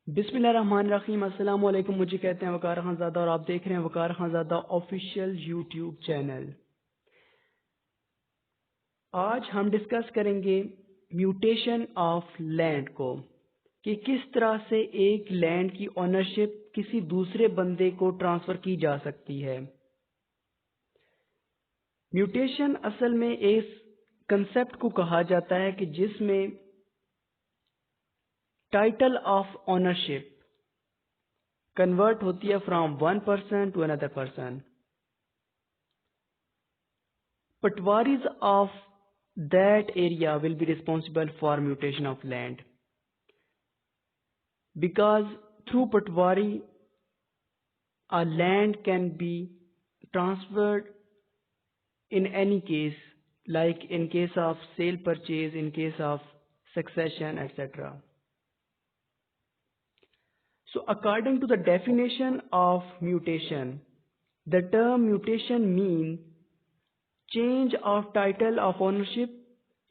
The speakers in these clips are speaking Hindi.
बिस्मिल्लाहिर्रहमानिर्रहीम। अस्सलाम वालेकुम। मुझे कहते हैं वकार खानज़ादा और आप देख रहे हैं वकार खानज़ादा ऑफिशियल यूट्यूब चैनल। आज हम डिस्कस करेंगे म्यूटेशन ऑफ लैंड को, कि किस तरह से एक लैंड की ओनरशिप किसी दूसरे बंदे को ट्रांसफ़र की जा सकती है। म्यूटेशन असल में इस कंसेप्ट को कहा जाता है कि जिसमें टाइटल ऑफ ओनरशिप कन्वर्ट होती है from one person to another person. Patwaris of that area will be responsible for mutation of land, because through Patwari a land can be transferred in any case, like in case of sale purchase, in case of succession, etc. So according to the definition of mutation, the term mutation means change of title of ownership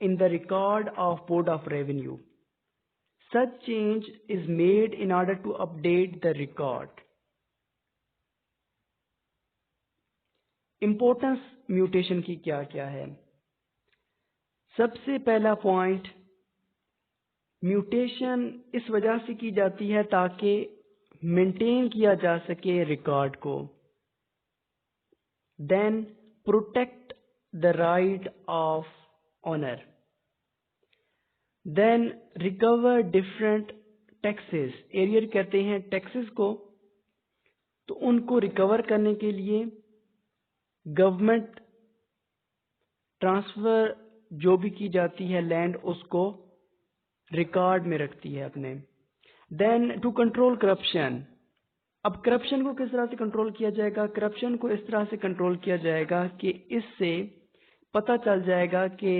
in the record of Board of Revenue. Such change is made in order to update the record. Importance mutation की क्या क्या है? सबसे पहला पॉइंट, म्यूटेशन इस वजह से की जाती है ताकि मेंटेन किया जा सके रिकॉर्ड को। Then protect the right of owner. Then recover different taxes. Arrear कहते हैं टैक्सेस को, तो उनको रिकवर करने के लिए गवर्नमेंट ट्रांसफर जो भी की जाती है लैंड उसको रिकॉर्ड में रखती है अपने। Then to control corruption. अब करप्शन को किस तरह से कंट्रोल किया जाएगा? करप्शन को इस तरह से कंट्रोल किया जाएगा कि इससे पता चल जाएगा कि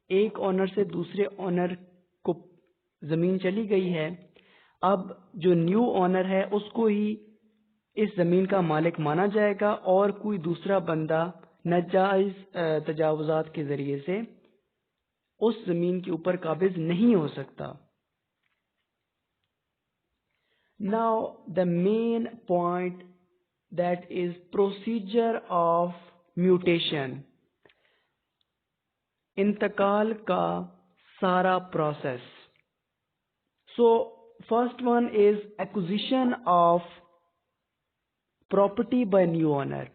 एक ओनर से दूसरे ओनर को जमीन चली गई है, अब जो न्यू ओनर है उसको ही इस जमीन का मालिक माना जाएगा और कोई दूसरा बंदा नाजायज तजावुजात के जरिए से उस जमीन के ऊपर काबिज नहीं हो सकता। Now the main point, that is procedure of mutation. इंतकाल का सारा process. So first one is acquisition of property bye new owner.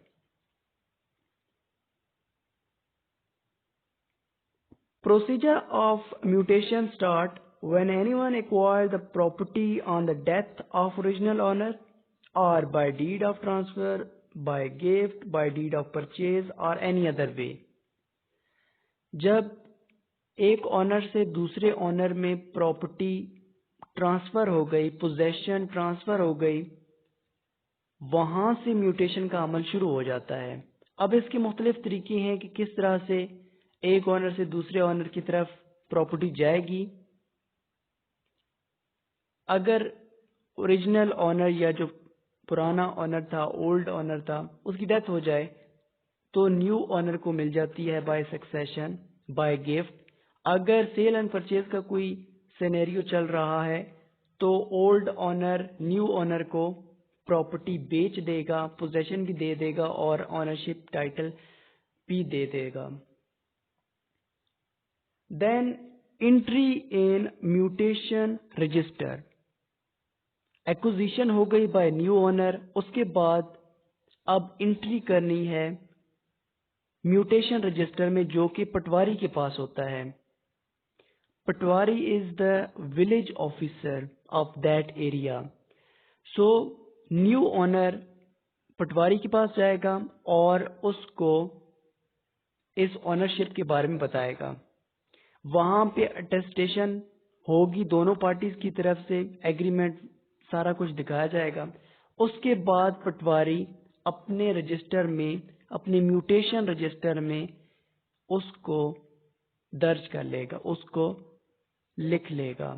Procedure of mutation start when anyone acquires the property on the death of original owner, or by deed of transfer, by gift, by deed of purchase or any other way. जब एक ओनर से दूसरे ओनर में प्रॉपर्टी ट्रांसफर हो गई, पोजेशन ट्रांसफर हो गई, वहां से म्यूटेशन का अमल शुरू हो जाता है। अब इसके मुख्तलिफ तरीके हैं कि किस तरह से एक ओनर से दूसरे ओनर की तरफ प्रॉपर्टी जाएगी। अगर ओरिजिनल ओनर या जो पुराना ओनर था, ओल्ड ओनर था, उसकी डेथ हो जाए तो न्यू ओनर को मिल जाती है बाय सक्सेशन, बाय गिफ्ट। अगर सेल एंड परचेज का कोई सिनेरियो चल रहा है तो ओल्ड ओनर न्यू ओनर को प्रॉपर्टी बेच देगा, पोजेशन भी दे देगा और ओनरशिप टाइटल भी दे देगा। Then entry in mutation register. Acquisition हो गई बाय न्यू ओनर, उसके बाद अब एंट्री करनी है म्यूटेशन रजिस्टर में, जो कि पटवारी के पास होता है। Patwari is the village officer of that area. So new owner patwari के पास जाएगा और उसको इस ओनरशिप के बारे में बताएगा। वहां पे अटेस्टेशन होगी दोनों पार्टीज की तरफ से, एग्रीमेंट सारा कुछ दिखाया जाएगा। उसके बाद पटवारी अपने रजिस्टर में, अपने म्यूटेशन रजिस्टर में उसको दर्ज कर लेगा, उसको लिख लेगा।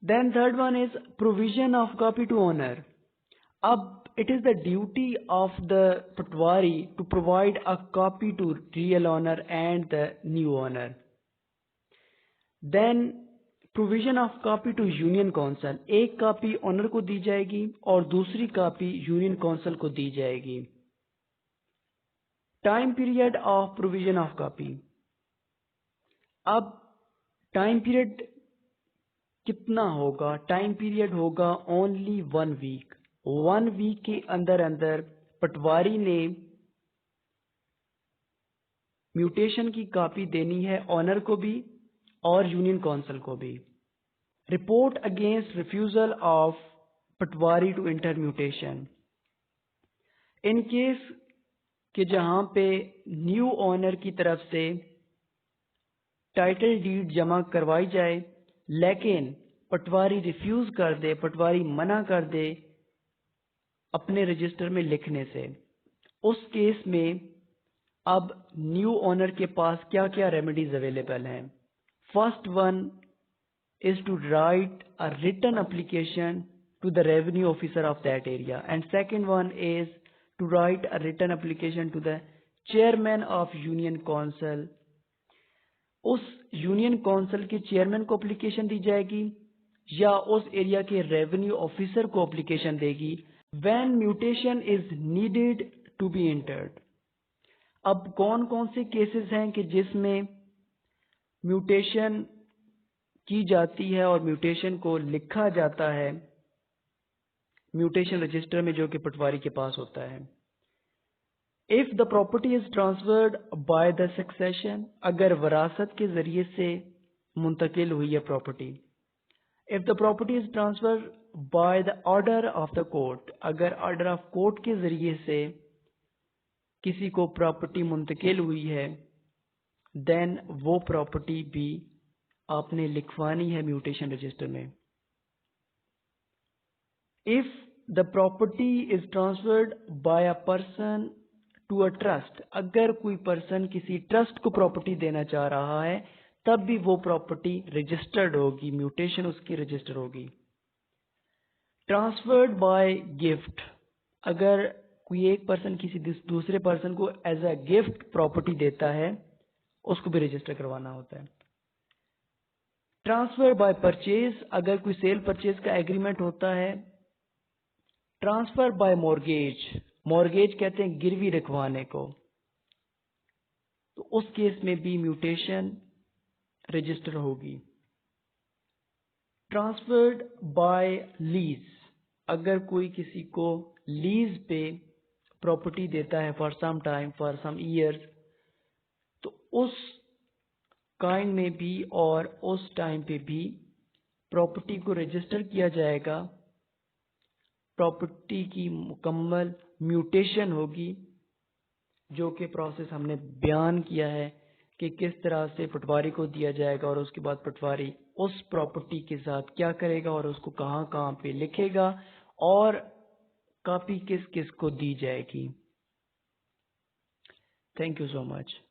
Then third one is provision of copy to owner. अब it is the duty of the patwari to provide a copy to real owner and the new owner. Then provision of copy to union council, एक कॉपी ऑनर को दी जाएगी और दूसरी कॉपी यूनियन काउंसिल को दी जाएगी। Time period of provision of copy, अब टाइम पीरियड कितना होगा? टाइम पीरियड होगा ओनली 1 वीक। 1 वीक के अंदर अंदर पटवारी ने म्यूटेशन की कॉपी देनी है ऑनर को भी और यूनियन काउंसिल को भी। Report against refusal of patwari to enter mutation, in case कि जहां पे न्यू ओनर की तरफ से टाइटल डीड जमा करवाई जाए लेकिन पटवारी रिफ्यूज कर दे, पटवारी मना कर दे अपने रजिस्टर में लिखने से, उस केस में अब न्यू ओनर के पास क्या क्या रेमेडीज अवेलेबल हैं। First one is to write a written application to the revenue officer of that area, and second one is to write a written application to the chairman of union council। उस यूनियन काउंसिल के चेयरमैन को एप्लीकेशन दी जाएगी या उस एरिया के रेवेन्यू ऑफिसर को एप्लीकेशन देगी। When mutation is needed to be entered, अब कौन कौन से केसेस हैं कि जिसमें म्यूटेशन की जाती है और म्यूटेशन को लिखा जाता है म्यूटेशन रजिस्टर में जो कि पटवारी के पास होता है। If the property is transferred by the succession, अगर वरासत के जरिए से मुंतकिल हुई है property. If the property is transferred by the order of the court, अगर ऑर्डर ऑफ कोर्ट के जरिए से किसी को प्रॉपर्टी मुंतकिल हुई है, देन वो प्रॉपर्टी भी आपने लिखवानी है म्यूटेशन रजिस्टर में। If the property is transferred by a person to a trust, अगर कोई पर्सन किसी ट्रस्ट को प्रॉपर्टी देना चाह रहा है तब भी वो प्रॉपर्टी रजिस्टर्ड होगी, म्यूटेशन उसकी रजिस्टर होगी। ट्रांसफर्ड बाय गिफ्ट, अगर कोई एक पर्सन किसी दूसरे पर्सन को एज अ गिफ्ट प्रॉपर्टी देता है उसको भी रजिस्टर करवाना होता है। ट्रांसफर बाय परचेज, अगर कोई सेल परचेज का एग्रीमेंट होता है। ट्रांसफर बाय मॉर्गेज, मॉर्गेज कहते हैं गिरवी रखवाने को, तो उस केस में भी म्यूटेशन रजिस्टर होगी। ट्रांसफर्ड बाय लीज, अगर कोई किसी को लीज पे प्रॉपर्टी देता है for some time, for some years, तो उस काइंड में भी और उस टाइम पे भी प्रॉपर्टी को रजिस्टर किया जाएगा। प्रॉपर्टी की मुकम्मल म्यूटेशन होगी, जो कि प्रोसेस हमने बयान किया है कि किस तरह से पटवारी को दिया जाएगा और उसके बाद पटवारी उस प्रॉपर्टी के साथ क्या करेगा और उसको कहाँ कहाँ पे लिखेगा और कॉपी किस किस को दी जाएगी। Thank you so much.